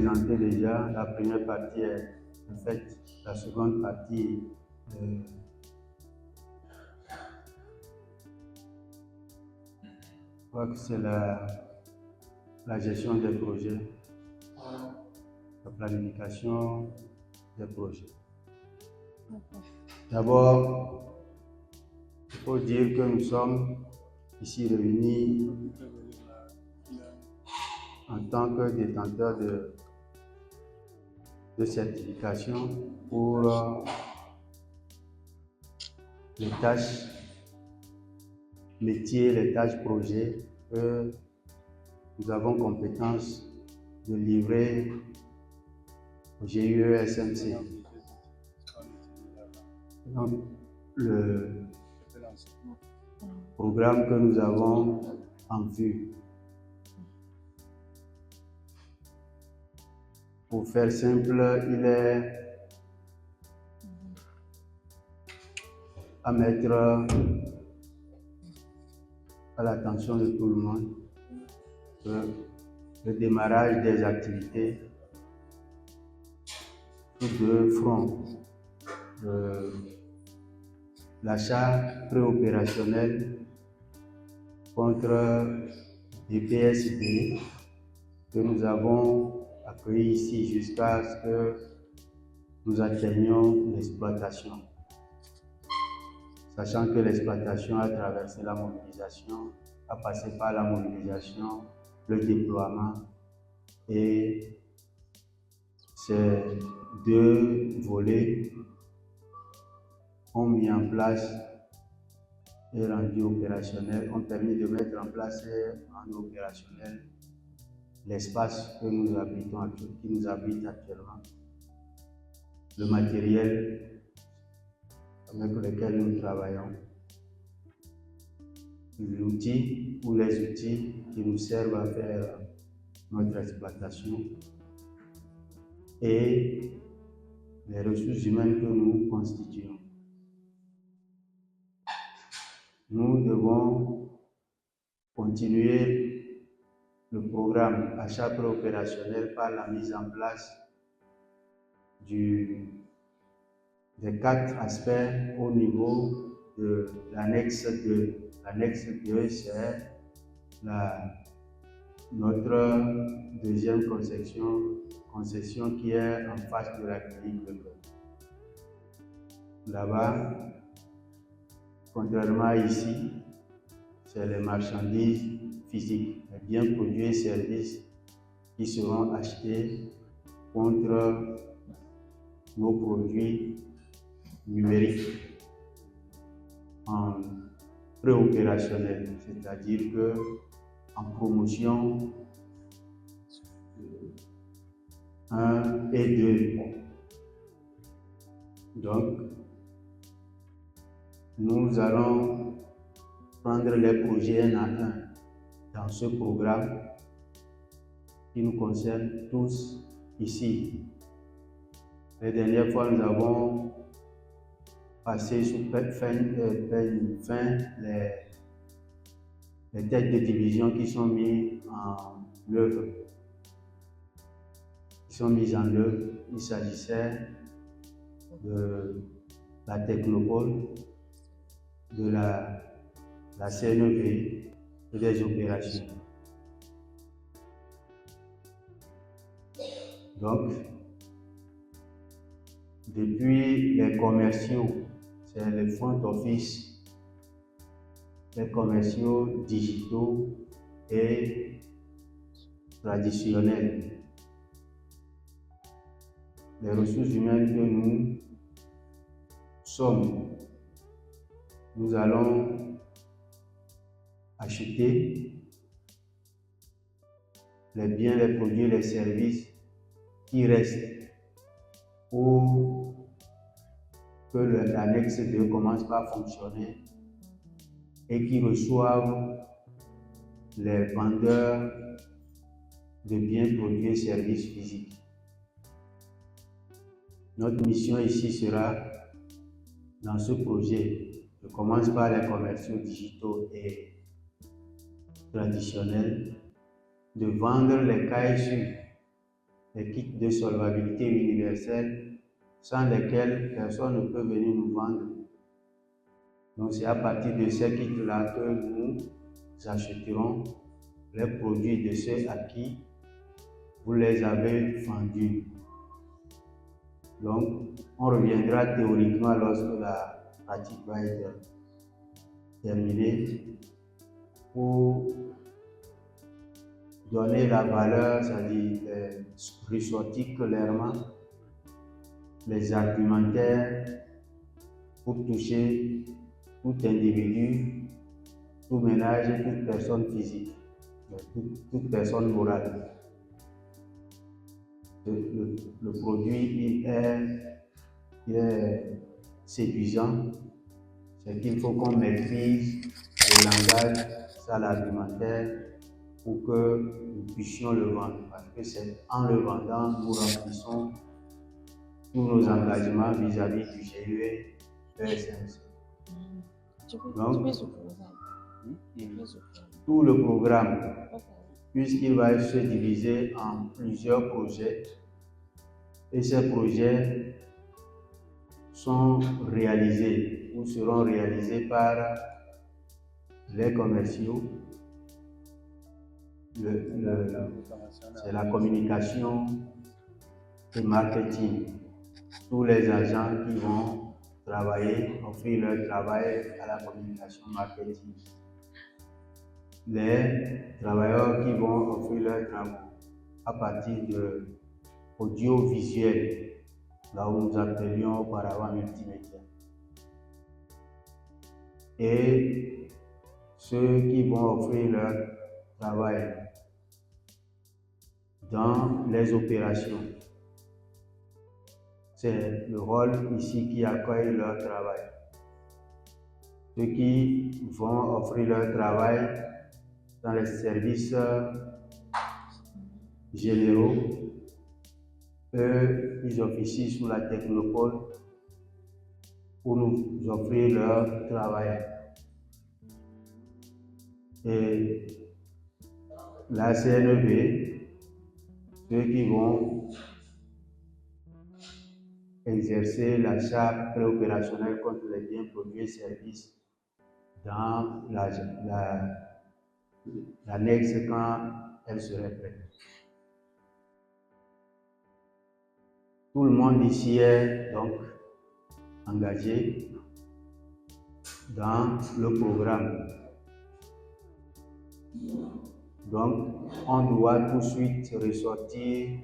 présenté déjà. La première partie est faite, la seconde partie je crois que c'est la gestion des projets, la planification des projets. D'abord, il faut dire que nous sommes ici réunis en tant que détenteurs de certification pour les tâches métiers, les tâches projets que nous avons compétence de livrer au GIE-SMC. Donc, le programme que nous avons en vue. Pour faire simple, il est à mettre à l'attention de tout le monde que le démarrage des activités sur deux fronts. L'achat préopérationnel contre des PSB que nous avons accueillis ici jusqu'à ce que nous atteignions l'exploitation. Sachant que l'exploitation a traversé la mobilisation, a passé par la mobilisation, le déploiement, et ces deux volets ont mis en place et rendu opérationnel, ont permis de mettre en place et rendre opérationnel l'espace que nous habitons, qui nous habite actuellement, le matériel avec lequel nous travaillons, l'outil ou les outils qui nous servent à faire notre exploitation et les ressources humaines que nous constituons. Nous devons continuer le programme achat préopérationnel par la mise en place des 4 aspects au niveau de l'annexe 2. L'annexe 2, c'est notre deuxième concession qui est en face de la clinique de Cœur. Là-bas, contrairement à ici, c'est les marchandises physiques, les biens produits et services qui seront achetés contre nos produits numériques en préopérationnel, c'est-à-dire que en promotion 1 et 2. Donc, nous allons prendre les projets un à un dans ce programme qui nous concerne tous ici. La dernière fois, nous avons passé sous fin les têtes de division qui sont mises en œuvre. Il s'agissait de la Technopole, de la CNEV et des opérations. Donc, depuis les commerciaux, c'est le front office, les commerciaux digitaux et traditionnels. Les ressources humaines que nous sommes, nous allons acheter les biens, les produits, les services qui restent pour que l'annexe 2 commence par fonctionner et qui reçoivent les vendeurs de biens, produits et services physiques. Notre mission ici sera, dans ce projet, je commence par les commerciaux digitaux et traditionnels, de vendre les cahiers les kits de solvabilité universelle sans lesquels personne ne peut venir nous vendre. Donc c'est à partir de ces kits-là que nous achèterons les produits de ceux à qui vous les avez vendus. Donc on reviendra théoriquement lorsque la pratique va être terminée pour donner la valeur, c'est-à-dire ressortir clairement les argumentaires pour toucher tout individu, tout ménage et toute personne physique, toute personne morale. Le produit il est séduisant, c'est qu'il faut qu'on maîtrise le langage, ça l'argumentaire, pour que nous puissions le vendre. Parce que c'est en le vendant, nous remplissons tous nos engagements vis-à-vis du GUE ESMC. Donc, tout le programme, puisqu'il va se diviser en plusieurs projets, et ces projets sont réalisés ou seront réalisés par les commerciaux. C'est la communication et marketing. Tous les agents qui vont travailler, offrir leur travail à la communication marketing. Les travailleurs qui vont offrir leur travail à partir de audiovisuel, là où nous appelions auparavant multimédia. Et ceux qui vont offrir leur travail dans les opérations. C'est le rôle ici qui accueille leur travail. Ceux qui vont offrir leur travail dans les services généraux, eux, ils officient sous la technopole pour nous offrir leur travail. Et la CNEB, ceux qui vont exercer l'achat préopérationnel contre les biens, produits et services dans l'annexe quand elle serait prête. Tout le monde ici est donc engagé dans le programme. Donc, on doit tout de suite ressortir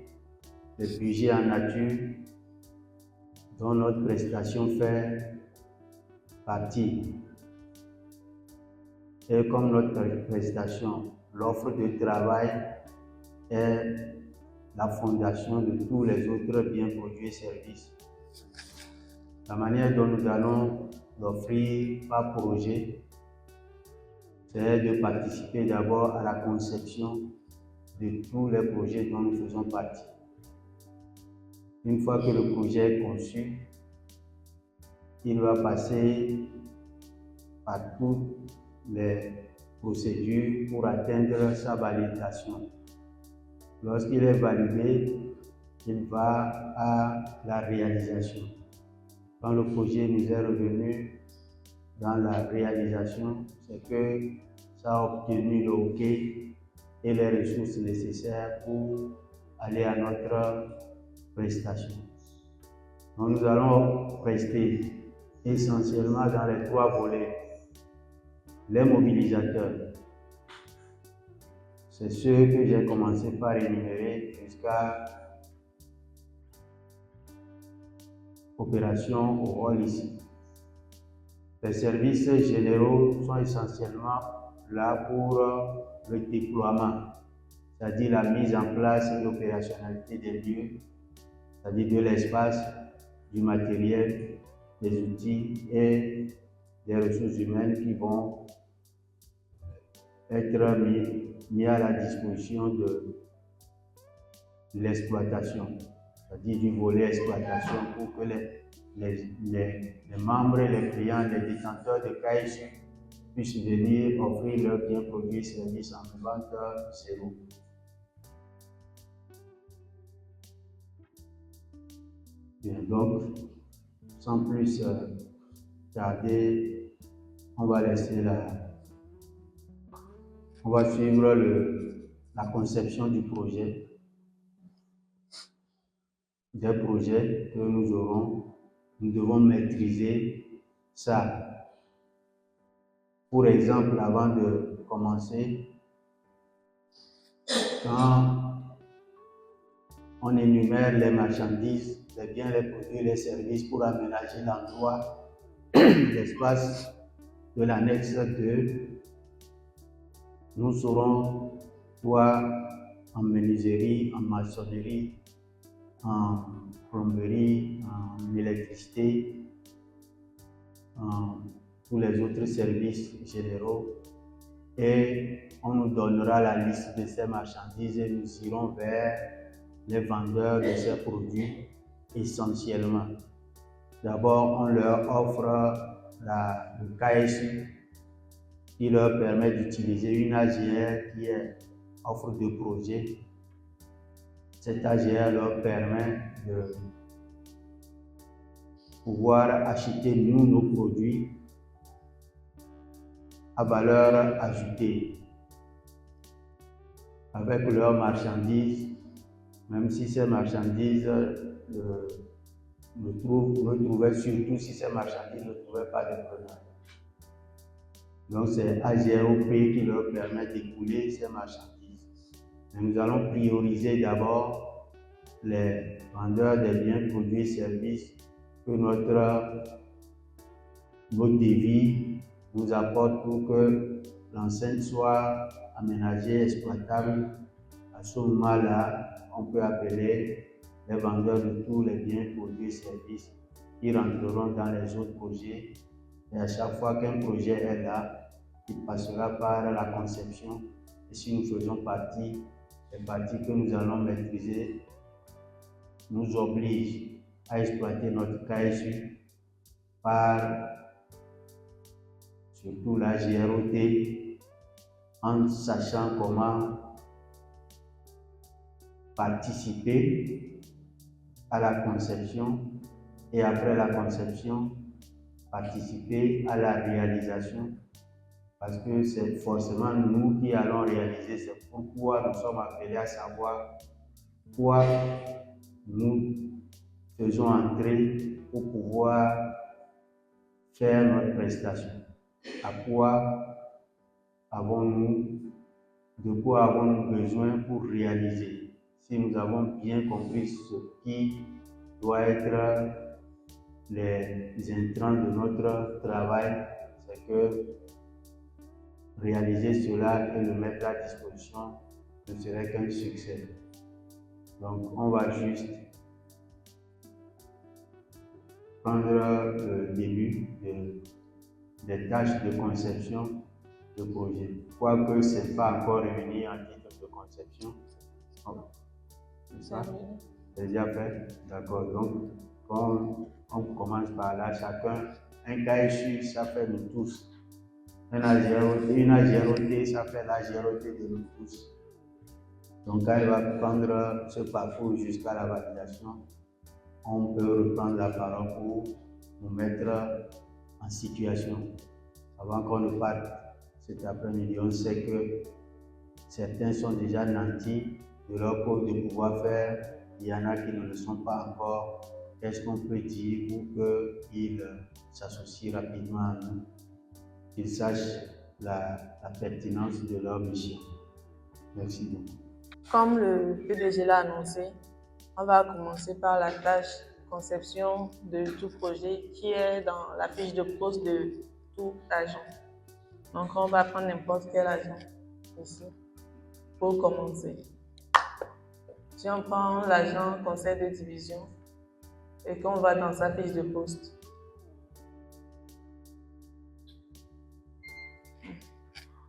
le budget en nature dont notre prestation fait partie. Et comme notre prestation, l'offre de travail est la fondation de tous les autres biens, produits et services. La manière dont nous allons l'offrir par projet, c'est de participer d'abord à la conception de tous les projets dont nous faisons partie. Une fois que le projet est conçu, il va passer par toutes les procédures pour atteindre sa validation. Lorsqu'il est validé, il va à la réalisation. Quand le projet nous est revenu dans la réalisation, c'est que ça a obtenu le OK et les ressources nécessaires pour aller à notre prestation. Donc nous allons prester essentiellement dans les 3 volets. Les mobilisateurs, c'est ceux que j'ai commencé par énumérer jusqu'à opération au rôle ici. Les services généraux sont essentiellement là pour le déploiement, c'est-à-dire la mise en place et l'opérationnalité des lieux, c'est-à-dire de l'espace, du matériel, des outils et des ressources humaines qui vont être mis à la disposition de l'exploitation, c'est-à-dire du volet exploitation pour que les membres, les clients, les détenteurs de cahiers puissent venir offrir leurs biens, produits et services en vente zéro. Bien, donc, sans plus tarder, on va suivre la conception du projet, des projets que nous aurons. Nous devons maîtriser ça. Pour exemple, avant de commencer, quand on énumère les marchandises, les biens, les produits, les services pour aménager l'endroit, l'espace de l'annexe 2, nous serons soit en menuiserie, en maçonnerie, en plomberie, en électricité, en tous les autres services généraux. Et on nous donnera la liste de ces marchandises et nous irons vers les vendeurs de ces produits essentiellement. D'abord, on leur offre le KSU qui leur permet d'utiliser une AGR qui est offre de projet. Cette AGR leur permet de pouvoir acheter nos produits à valeur ajoutée avec leurs marchandises, même si ces marchandises ne trouvaient surtout si ces marchandises ne trouvaient pas de preneurs. Donc c'est AGROP qui leur permet d'écouler ces marchandises. Mais nous allons prioriser d'abord les vendeurs des biens, produits et services que notre mode de vie nous apporte pour que l'enceinte soit aménagée, exploitable. À ce moment-là, on peut appeler les vendeurs de tous les biens, produits et services qui rentreront dans les autres projets. Et à chaque fois qu'un projet est là, il passera par la conception. Et si nous faisons partie, les parties que nous allons maîtriser nous obligent à exploiter notre KSU par surtout la GROT, en sachant comment participer à la conception et après la conception, participer à la réalisation, parce que c'est forcément nous qui allons réaliser. C'est pourquoi nous sommes appelés à savoir quoi nous faisons entrer pour pouvoir faire notre prestation. De quoi avons-nous besoin pour réaliser? Si nous avons bien compris ce qui doit être les intrants de notre travail, c'est que réaliser cela et le mettre à disposition ne serait qu'un succès. Donc on va juste prendre le début des tâches de conception de projet. Quoique ce n'est pas encore réuni en titre de conception. C'est ça? C'est déjà fait? D'accord. Donc, quand on commence par là, chacun, un KSU, ça fait nous tous. Une AGROT, ça fait la GROT de nous tous. Donc, quand il va prendre ce parcours jusqu'à la validation, on peut reprendre la parole pour nous mettre en situation. Avant qu'on ne parte cet après-midi, on sait que certains sont déjà nantis de leur cause de pouvoir faire. Il y en a qui ne le sont pas encore. Qu'est-ce qu'on peut dire pour qu'ils s'associent rapidement à nous, qu'ils sachent la pertinence de leur mission? Merci beaucoup. Comme le PDG l'a annoncé, on va commencer par la tâche conception de tout projet qui est dans la fiche de poste de tout agent. Donc, on va prendre n'importe quel agent ici pour commencer. Si on prend l'agent conseil de division et qu'on va dans sa fiche de poste,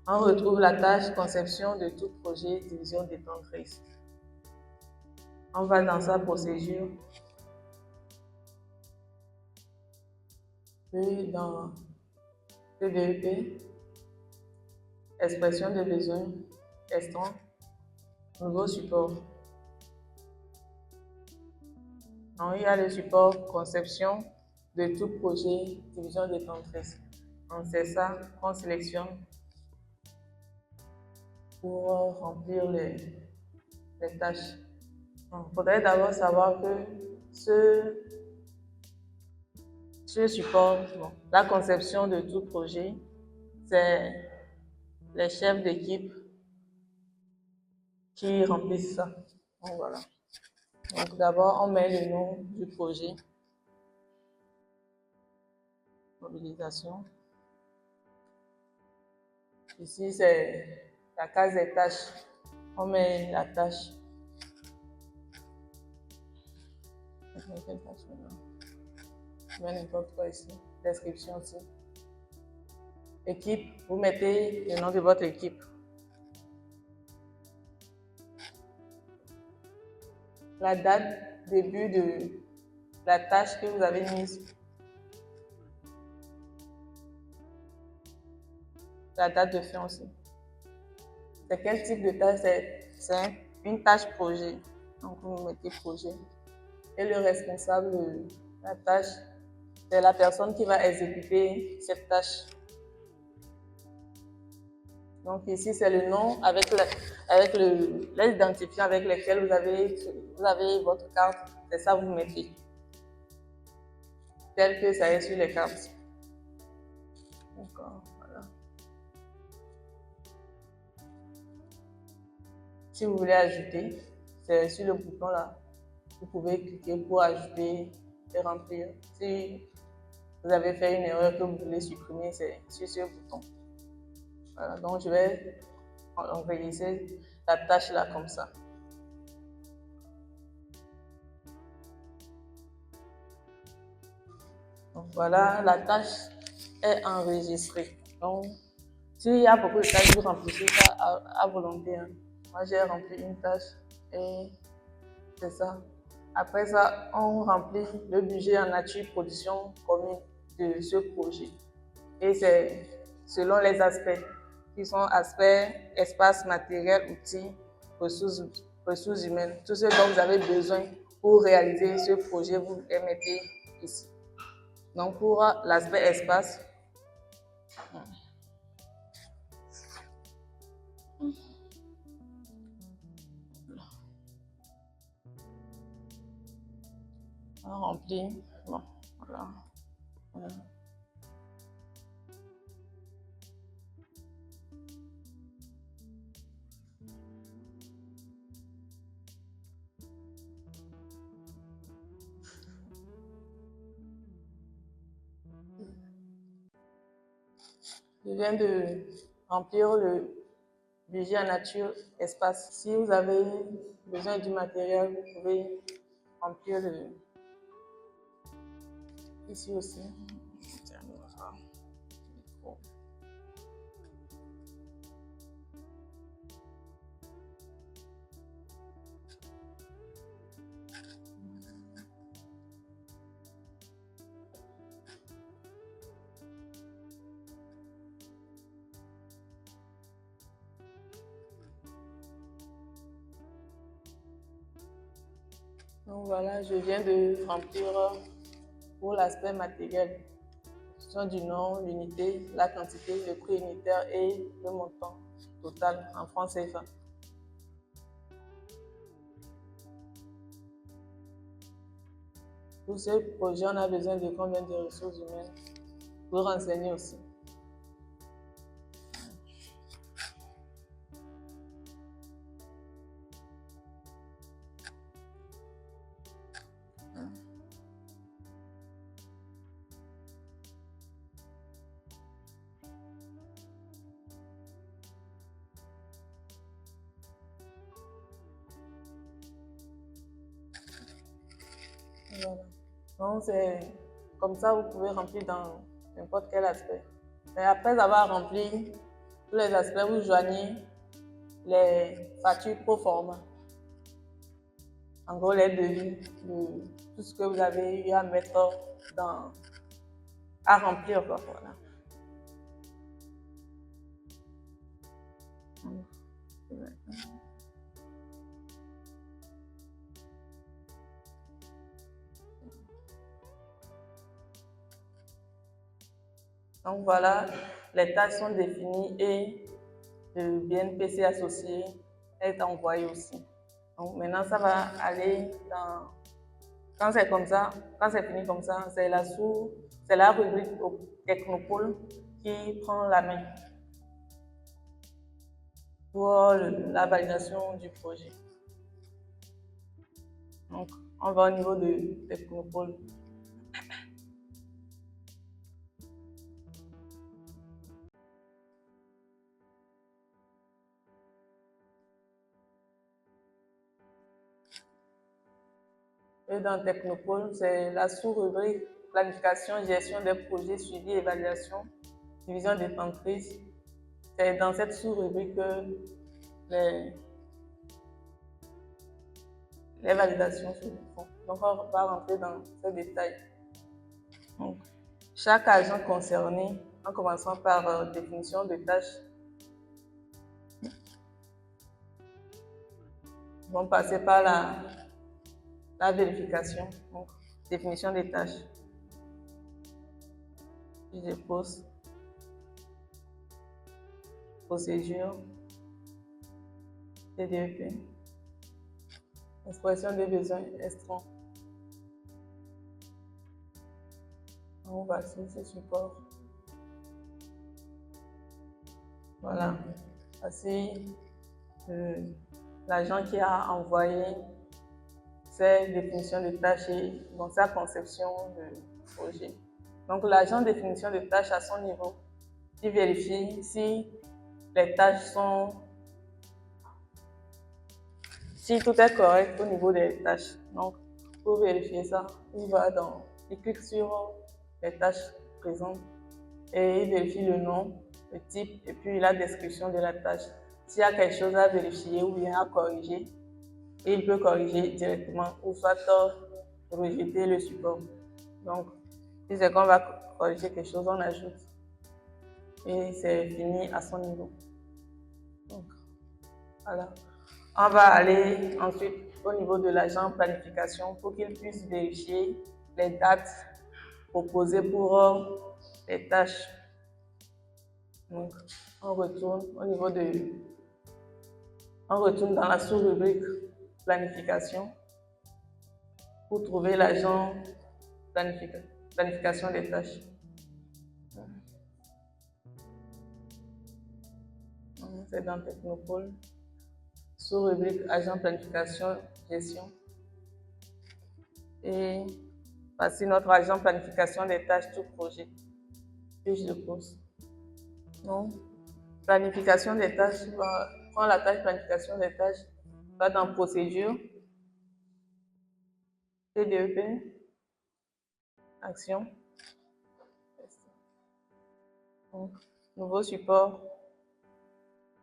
on retrouve la tâche conception de tout projet division détentrice. On va dans sa procédure, puis dans PVEP, expression de besoin, question, nouveau support. Donc, il y a le support conception de tout projet, division de temps triste. Donc, c'est ça qu'on sélectionne pour remplir les tâches. Donc, il faudrait d'abord savoir que ce support, la conception de tout projet, c'est les chefs d'équipe qui remplissent ça. Donc, voilà. Donc, d'abord, on met le nom du projet. Mobilisation. Ici, c'est la case des tâches. On met la tâche. Quelle tâche maintenant? Je mets n'importe quoi ici. Description aussi. Équipe, vous mettez le nom de votre équipe. La date début de la tâche que vous avez mise. La date de fin aussi. C'est quel type de tâche? C'est une tâche projet. Donc, vous mettez projet. Et le responsable de la tâche, c'est la personne qui va exécuter cette tâche. Donc ici, c'est le nom avec les identifiants avec lesquels vous avez votre carte. C'est ça que vous mettez. Tel que ça est sur les cartes. D'accord, voilà. Si vous voulez ajouter, c'est sur le bouton là. Vous pouvez cliquer pour ajouter et remplir. Si vous avez fait une erreur que vous voulez supprimer, c'est sur ce bouton. Voilà, donc je vais enregistrer la tâche là comme ça. Donc voilà, la tâche est enregistrée. Donc, s'il y a beaucoup de tâches, vous remplissez ça à volonté. Hein. Moi, j'ai rempli une tâche et c'est ça. Après ça, on remplit le budget en nature production commune de ce projet. Et c'est selon les aspects, qui sont aspects, espace, matériel, outils, ressources humaines. Tout ce dont vous avez besoin pour réaliser ce projet, vous les mettez ici. Donc pour l'aspect espace, on remplit. Bon, voilà. Je viens de remplir le budget en nature espace. Si vous avez besoin du matériel, vous pouvez remplir ici aussi. Donc voilà, je viens de remplir pour l'aspect matériel. Question du nom, l'unité, la quantité, le prix unitaire et le montant total en francs CFA. Pour ce projet, on a besoin de combien de ressources humaines? Vous renseigner aussi. Voilà. Donc, c'est comme ça, vous pouvez remplir dans n'importe quel aspect. Mais après avoir rempli tous les aspects, vous joignez les factures pro forma. En gros, les devis de tout ce que vous avez eu à mettre à remplir. Quoi, voilà. Donc voilà, les tâches sont définies et le BNPC associé est envoyé aussi. Donc maintenant, ça va aller dans... Quand c'est comme ça, quand c'est fini comme ça, c'est la rubrique au Technopole qui prend la main pour la validation du projet. Donc, on va au niveau de Technopole. Et dans Technopole, c'est la sous-rubrique planification, gestion des projets, suivi, évaluation, division des entreprises. C'est dans cette sous-rubrique que les validations se font. Donc, on va rentrer dans ces détails. Donc, chaque agent concerné, en commençant par définition de tâches, vont passer par la vérification, donc définition des tâches, fiche de poste, procédure, TDEP, expression des besoins extrants. On va sur ce support. Voilà, voici l'agent qui a envoyé ses définitions de tâches et dans sa conception de projet. Donc l'agent de définition de tâches à son niveau, il vérifie si les tâches sont... Si tout est correct au niveau des tâches. Donc pour vérifier ça, il clique sur les tâches présentes et il vérifie le nom, le type et puis la description de la tâche. S'il y a quelque chose à vérifier ou bien à corriger, il peut corriger directement ou soit rejeter le support. Donc, si c'est qu'on va corriger quelque chose, on ajoute et c'est fini à son niveau. Donc, voilà. On va aller ensuite au niveau de l'agent planification pour qu'il puisse vérifier les dates proposées pour les tâches. Donc, on retourne dans la sous-rubrique planification pour trouver l'agent planification des tâches. C'est dans Technopole, sous-rubrique agent planification gestion. Et voici notre agent planification des tâches tout projet, fiche de poste. Donc, planification des tâches, prend la tâche planification des tâches, va dans procédure, TDEP, action. Donc, nouveau support,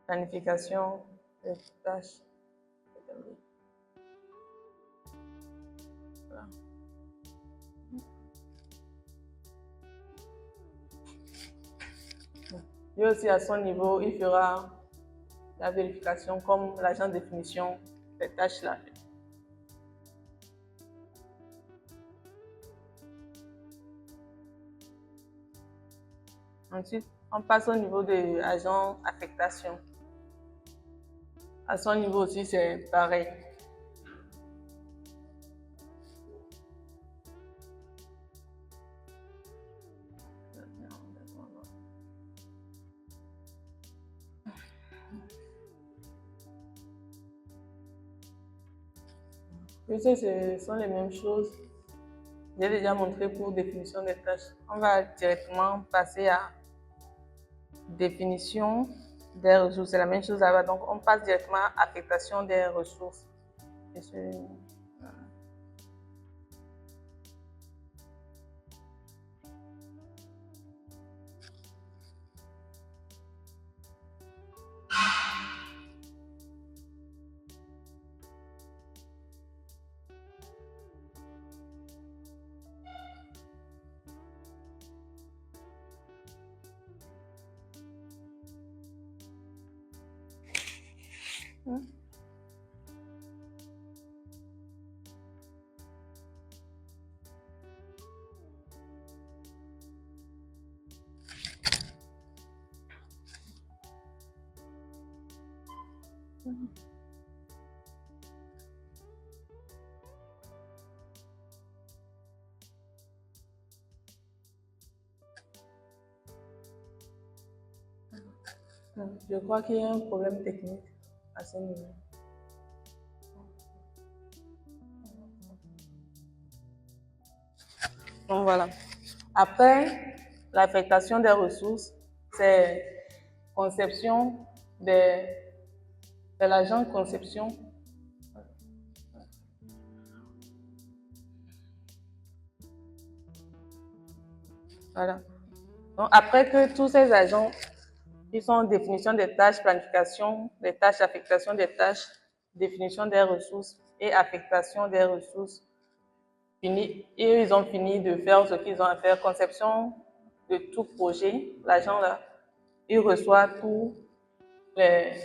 planification des tâches. Voilà. Lui aussi, à son niveau, il fera la vérification comme l'agent de définition des tâches là. Ensuite, on passe au niveau de l'agent affectation. À son niveau aussi, c'est pareil. Oui, ce sont les mêmes choses. J'ai déjà montré pour définition des tâches. On va directement passer à définition des ressources. C'est la même chose là-bas. Donc, on passe directement à affectation des ressources. Je crois qu'il y a un problème technique à ce niveau. Donc voilà. Après, l'affectation des ressources, c'est conception de l'agent de conception. Voilà. Donc après que tous ces agents, ils sont définition des tâches, planification des tâches, affectation des tâches, définition des ressources et affectation des ressources, et ils ont fini de faire ce qu'ils ont à faire, conception de tout projet, l'agent là, il reçoit tous les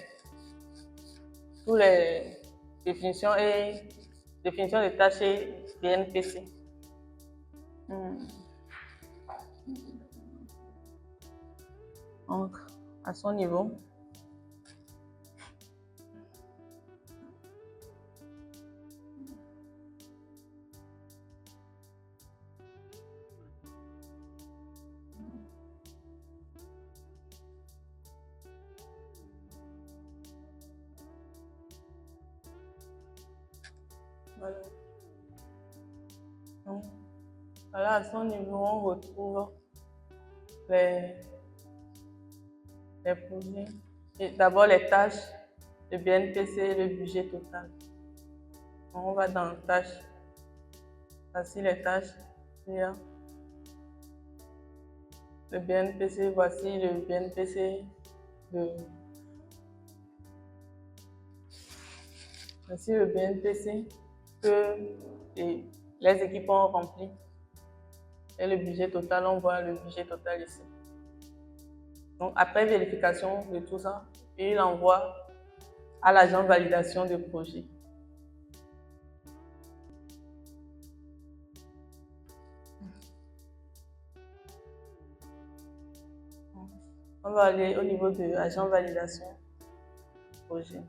définitions des tâches et BNPC. Donc, à son niveau, voilà. Donc, voilà, à son niveau, on retrouve les projets. D'abord, les tâches, le BNPC et le budget total. Donc, on va dans tâches. Voici les tâches. Il y a le BNPC, voici le BNPC voici le BNPC que les équipes ont rempli. Et le budget total, on voit le budget total ici. Donc, après vérification de tout ça, il envoie à l'agent de validation de projet. On va aller au niveau de l'agent de validation de projet.